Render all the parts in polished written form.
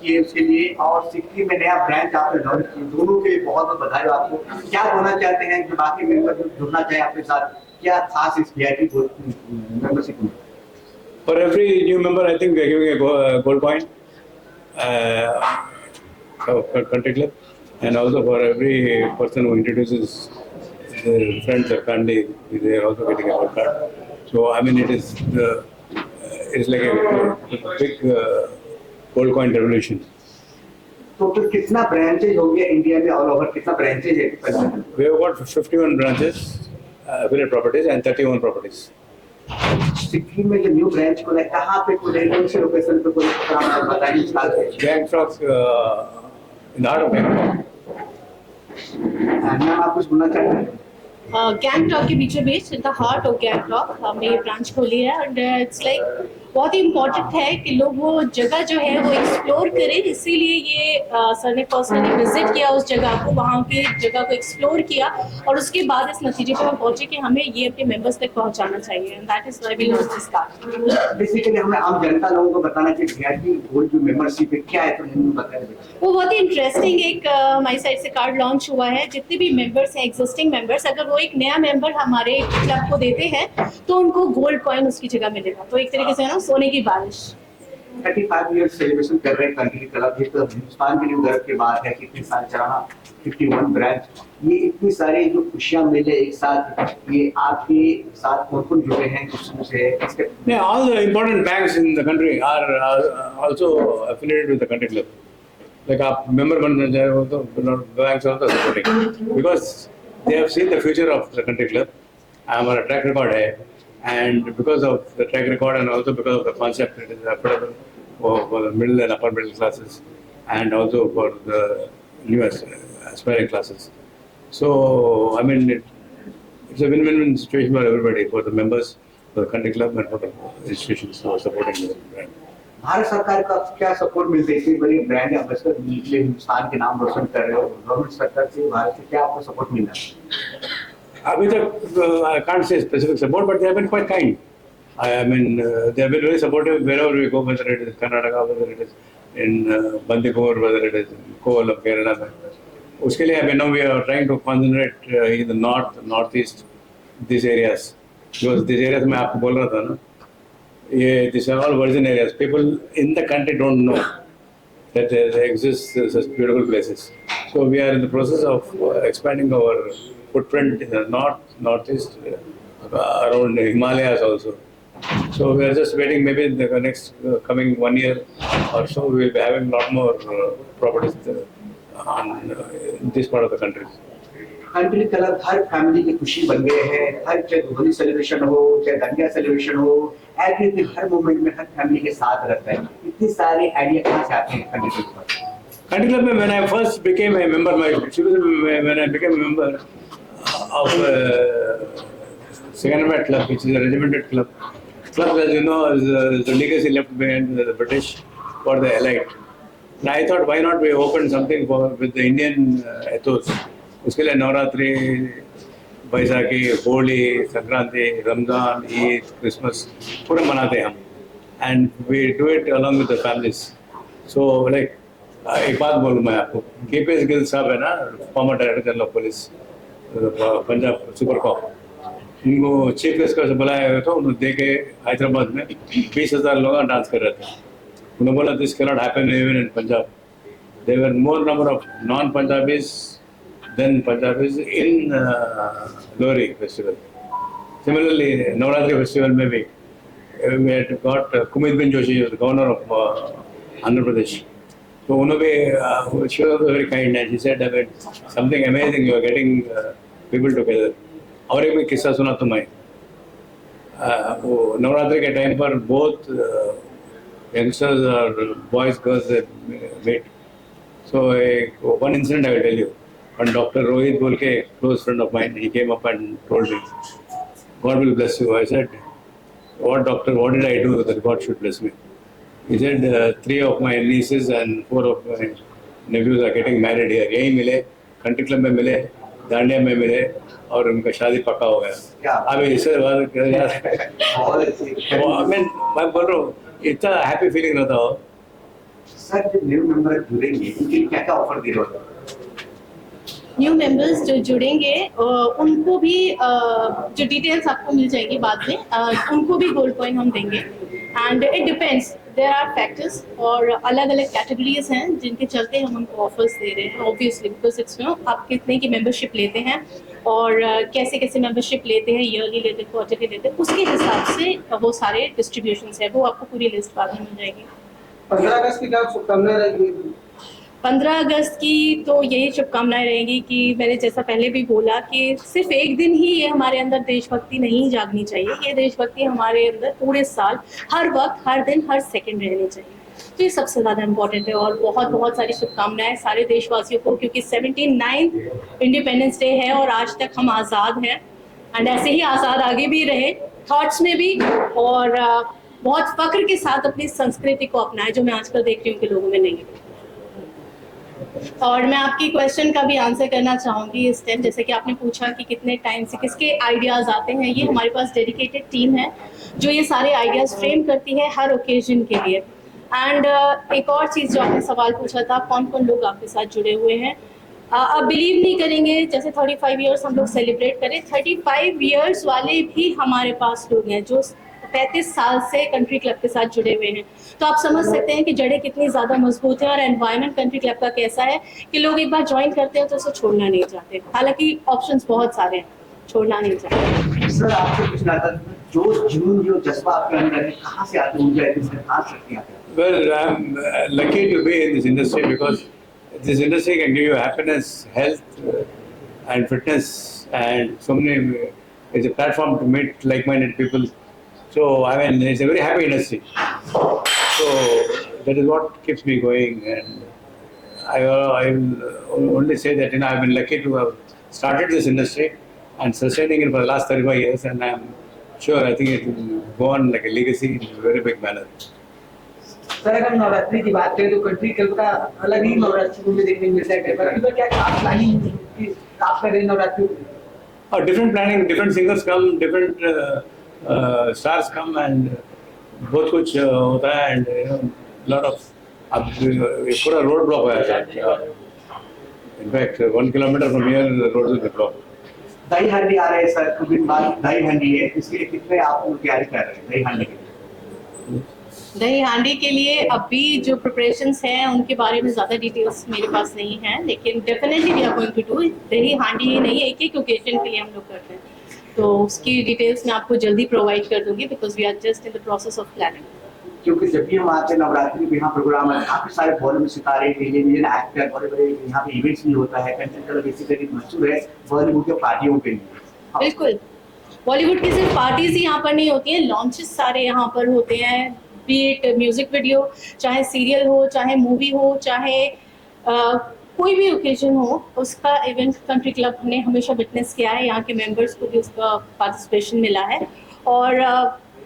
किए उसके लिए, और सिक्किम में नया ब्रांच आपने लॉन्च किए, दोनों के लिए बहुत बहुत बधाई आपको। क्या बोलना चाहते हैं कि बाकी मेंबर जो जुड़ना चाहे आपके साथ, क्या खास इस वीआईपी मेंबरशिप में? For every new member, I think we are giving a gold coin for country club, and also for every person who introduces their friends or family, they are also getting a gold card. So I mean, it's like a big gold coin revolution. तो फिर कितना branches हो गया India में, all over कितना branches है? We have got 51 branches, affiliate properties, and 31 properties. Sikkim में जो न्यू ब्रांच खुला है, कहाँ पे खुला है, कौन सी लोकेशन पे खुला है, आप बताइए विस्तार से। Gangtok, in the heart of Gangtok. Ma'am आप कुछ बोलना चाहते हैं? गैंगटॉक के बीचों बीच, in the heart of Gangtok हमने ये ब्रांच खोली है, एंड इट्स लाइक बहुत ही इम्पोर्टेंट है कि लोग वो जगह जो है वो एक्सप्लोर करें। इसीलिए ये सर ने पर्सनली विजिट किया उस जगह को, वहाँ की जगह को एक्सप्लोर किया, और उसके बाद इस नतीजे पर हम पहुंचे कि हमें ये अपने मेंबर्स तक पहुंचाना चाहिए, and that is why we launched this card. Basically हमें आम जनता लोगों को बताना चाहिए वीआईपी गोल्ड जो मेंबरशिप है क्या है, तो हम बताएं। वो बहुत ही इंटरेस्टिंग एक हमारी साइड से कार्ड लॉन्च हुआ है। जितने भी मेंबर्स हैं, एग्जिस्टिंग मेंबर्स, अगर वो एक नया मेंबर हमारे क्लब को देते हैं तो उनको गोल्ड कॉइन उसकी जगह मिलेगा। तो एक तरीके से ना सोने की बारिश। 35 ईयर सेलिब्रेशन कर रहे हैं कंट्री क्लब, ये तो हिंदुस्तान के लिए गर्व की बात है। कितने साल चलाना, 51 ब्रांच, ये इतनी सारी जो खुशियां मिले एक साथ, ये आपके साथ कौन कौन जुड़े हैं खुशियों से? Yeah, all the important banks in the country are also affiliated with the country club. Like आप member बनना चाहे हो तो banks are also supporting because they have seen the future of the country club. हमारा track record है, and because of the track record and also because of the concept, it is affordable for the middle and upper middle classes, and also for the new aspiring classes. So I mean, it's a win-win situation for everybody, for the members, for the country club, and for the institutions who are supporting the brand. Bharat सरकार का क्या support मिलता है? इतनी बड़ी brand ambassador निकले, हिंदुस्तान के नाम रोशन कर रहे हो, गवर्नमेंट सरकार से, भारत से क्या आपको सपोर्ट मिल रहा है? अभी तक I can't say specific support, but they have been quite kind. I mean, they have been very supportive wherever we go, whether it is Karnataka, whether it is in Bandipur, whether it is in Kolam, Kerala. उसके लिए अभी now we are trying to concentrate in the north, northeast, these areas, because these areas मैं आपको बोल रहा था ना, ये these are all virgin areas. People in the country don't know that there exist such beautiful places. So we are in the process of expanding our footprint in the north, northeast, around the Himalayas also. So we are just waiting. Maybe in the next coming 1 year or so, we will be having a lot more properties in this part of the country. Country club her family की खुशी बन गए हैं। हर चाहे Holi celebration हो, चाहे दंगा celebration हो, एवरीथिंग हर मोमेंट में हर फैमिली के साथ रहता है। इतनी सारे आइडिया कहाँ से आते हैं कंट्री क्लब पर? Country club, when I first became a member, when I became a member of Second Club, which is a regimented club. Club, as you know, is the legacy left behind the British for the elite. And I thought, why not we open something with the Indian ethos? उसके लिए Navratri, Baisakhi, Holi, Sankranti, Ramzan, Eid, Christmas पूरा मनाते हैं हम, and we do it along with the families. So like एक बात बोलूँ मैं आपको, KPS गिल साहब है ना, farmer director general of police Punjab super cop, उनको चीफ गेस्ट का बुलाया हुआ था। उन्होंने देखे हैदराबाद में 20,000 लोग डांस कर रहे थे। उन्होंने बोला this can not happen even in Punjab. There were more number of non Punjabis than Punjabis in Lohri festival. Similarly, Navratri festival maybe we had got Kumit bin Joshi, the governor of Andhra Pradesh. So she was also very kind, and she said that something amazing, you are getting people together. और एक भी किस्सा सुना तो मैं वो नवरात्रि के time पर बहुत यंगस्टर्स और boys girls met. So one incident I will tell you. And Dr. Rohit Bolke, close friend of mine, he came up and told me, God will bless you. I said, what doctor, what did I do that God should bless me? He said, 3 of my nieces and 4 of my nephews are getting married here. यहीं मिले, country club में मिले, दांडिया में मिले, और उनका शादी पक्का हो गया. अभी इससे बाद मैं बोल रहा हूँ, इतना हैप्पी फीलिंग रहता हो. सर जो न्यू मेंबर जुड़ेंगे उनके लिए क्या क्या ऑफर दे रहे हो? न्यू मेंबर्स जो जुड़ेंगे उनको भी जो डिटेल्स आपको मिल जाएगी बाद में, उनको भी गोल्ड कॉइन हम देंगे। And it depends, there are factors और अलग अलग कैटेगरीज हैं जिनके चलते हम उनको ऑफर्स दे रहे हैं। ऑब्वियसली बिकॉज इट्स आप कितने की मेंबरशिप लेते हैं और कैसे कैसे मेंबरशिप लेते हैं, ईयरली लेते हैं, क्वार्टरली लेते हैं, उसके हिसाब से वो सारे डिस्ट्रीब्यूशंस है, वो आपको पूरी लिस्ट बाद में मिल जाएगी। 15 अगस्त की क्या शुभकामनाएं रहेगी? 15 अगस्त की तो यही शुभकामनाएं रहेंगी कि मैंने जैसा पहले भी बोला कि सिर्फ एक दिन ही ये हमारे अंदर देशभक्ति नहीं जागनी चाहिए, ये देशभक्ति हमारे अंदर पूरे साल, हर वक्त, हर दिन, हर सेकंड रहनी चाहिए। तो ये सबसे ज़्यादा इम्पोर्टेंट है। और बहुत बहुत सारी शुभकामनाएं सारे देशवासियों को, क्योंकि 79 इंडिपेंडेंस डे है और आज तक हम आज़ाद हैं। एंड ऐसे ही आज़ाद आगे भी रहे, थॉट्स में भी, और बहुत फक्र के साथ अपनी संस्कृति को अपनाएं, जो मैं आजकल देख रही हूँ कि लोगों में नहीं है। और मैं आपकी क्वेश्चन का भी आंसर करना चाहूँगी इस टाइम, जैसे कि आपने पूछा कि कितने टाइम से किसके आइडियाज़ आते हैं। ये हमारे पास डेडिकेटेड टीम है जो ये सारे आइडियाज़ फ्रेम करती है हर ओकेजन के लिए। एंड एक और चीज़ जो आपने सवाल पूछा था, कौन कौन लोग आपके साथ जुड़े हुए हैं, आप बिलीव नहीं करेंगे, जैसे 35 ईयर्स हम लोग सेलिब्रेट करें, 35 ईयर्स वाले भी हमारे पास लोग हैं जो 35 साल से कंट्री क्लब के साथ जुड़े हुए हैं। तो आप समझ सकते हैं कि जड़ें कितनी ज़्यादा मजबूत है। और एनवायरनमेंट कंट्री क्लब का कैसा है कि लोग एक बार ज्वाइन करते हैं तो उसे छोड़ना नहीं चाहते, हालांकि ऑप्शंस बहुत सारे हैं, छोड़ना नहीं चाहते। सर आपसे पूछना था, जो जुनून जो जज्बा आपके अंदर है कहाँ से आते हैं, ऊर्जा है कहाँ से आती है? Well, I'm lucky to be in this industry because this industry can give you happiness, health, and fitness, and so many. It's a platform to meet like-minded people. So I mean, it's a very happy industry. So that is what keeps me going, and I will only say that I've been lucky to have started this industry and sustaining it for the last 35 years, and I'm sure I think it will go on like a legacy in a very big manner. Sir अगर नवरात्रि की बात करें तो country club का अलग ही नवरात्रि में देखने को मिलता है, पर क्या खास प्लानिंग आप कर रहे हैं Navratri? Different planning, different singers come, different stars come, and बहुत कुछ होता है, and lot of अब पूरा रोड ब्लॉक हो जाता है। In fact, 1 kilometer from here the road will be blocked. दही हांडी आ रहे हैं सर, कुछ दिन बाद दही हांडी है, इसके लिए कितने आप लोग तैयारी कर रहे हैं दही हांडी के लिए? दही हांडी के लिए अभी जो प्रिपरेशंस हैं उनके बारे में ज़्यादा डिटेल्स मेरे पास नहीं है, लेकिन definitely we are going to do. Dahi Handi ही नहीं, एक एक ओकेजन के लिए हम लोग करते हैं, तो उसकी डिटेल्स मैं आपको जल्दी प्रोवाइड कर दूंगी, because we are just in the process of planning. क्योंकि जब भी हम आते हैं नवरात्रि में यहाँ प्रोग्राम है, काफी सारे बॉलीवुड सितारे, टेलीविजन एक्टर, बड़े बड़े यहाँ पे इवेंट्स भी होता है। कंट्री क्लब बेसिकली मशहूर है बॉलीवुड के पार्टियों के लिए। बिल्कुल, बॉलीवुड की सिर्फ पार्टीज ही यहाँ पर नहीं होती हैं, लॉन्चेस सारे यहाँ पर होते हैं, बी इट म्यूजिक वीडियो, चाहे सीरियल हो, चाहे मूवी हो, चाहे कोई भी ओकेजन हो, उसका इवेंट कंट्री क्लब ने हमेशा विटनेस किया है। यहाँ के मेंबर्स को भी उसका पार्टिसिपेशन मिला है, और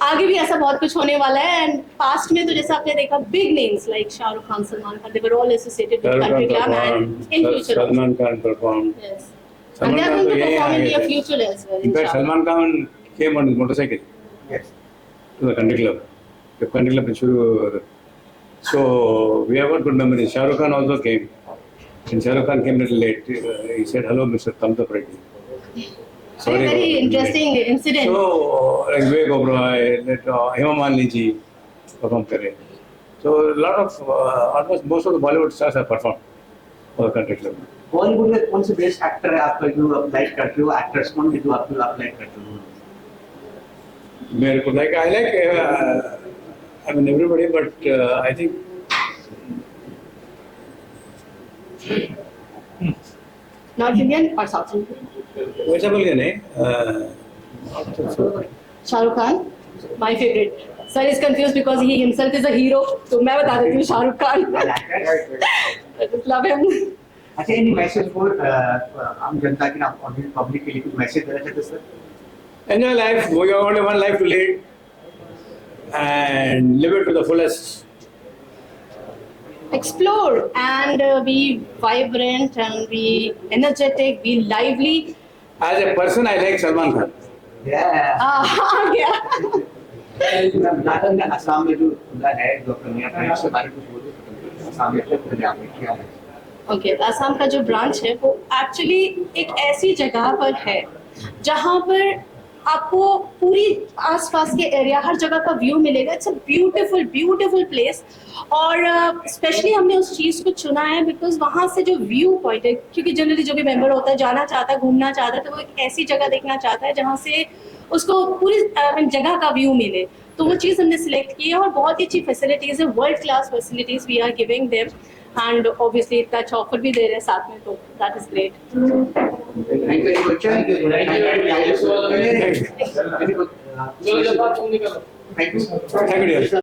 आगे भी ऐसा बहुत कुछ होने वाला है। एंड पास्ट में तो जैसा आपने देखा, big names like Shahrukh Khan, Salman Khan, they were all associated with country club, and in future Salman Khan performed. yes, and Salman they are Khan going to तो यही perform in आगे their थे। future as well, In fact, inshallah. Salman Khan came on his motorcycle Yes. to the country club. The country club is शुरू, so we have got good memories. Shah Rukh Khan also came. And Shah Rukh Khan came a little late. He said, "Hello, Mr. Thumbs Up Reddy." Very, very interesting incident. So, like Vivek Oberoi, let Hema Malini ji perform करे. So, a lot of almost most of the Bollywood stars have performed for the country club. Bollywood में कौन से best actor है आपका जो आप like करते हो, एक्टर्स कौन है जो आप लाइक करते हो? मेरे को like I like I mean everybody, but I think North Indian or South Indian? वैसा बोलिए नहीं Shah Rukh Khan, my favorite. Sir is confused because he himself is a hero. तो मैं बता देती हूँ Shah Rukh Khan. I just love him. अच्छा, any message for आम जनता के नाम और पब्लिक के लिए कुछ मैसेज देना चाहते sir? enjoy life. We have only one life to lead, and live it to the fullest. Explore and be vibrant and be energetic, be lively. As a person, I like Salman Khan. Yeah. नाटक में असम में जो खुला है, जो अपने अपने इसके बारे में कुछ बोलो। सामने पंजाब में क्या है? ओके, आसाम का जो ब्रांच है वो एक्चुअली एक ऐसी जगह पर है जहाँ पर आपको पूरी आसपास के एरिया हर जगह का व्यू मिलेगा। It's a beautiful beautiful place और स्पेशली हमने उस चीज़ को चुना है बिकॉज वहाँ से जो व्यू पॉइंट है, क्योंकि जनरली जो भी मेंबर होता है जाना चाहता है, घूमना चाहता है, तो वो एक ऐसी जगह देखना चाहता है जहाँ से उसको पूरी जगह का व्यू मिले। तो वो चीज़ हमने सिलेक्ट की है और बहुत ही अच्छी फैसिलिटीज़ है, world class facilities we are giving them and obviously इतना अच्छा ऑफर भी दे रहे हैं साथ में, तो that is great. Thank you very much. Thank you. Thank you. Thank you, dear.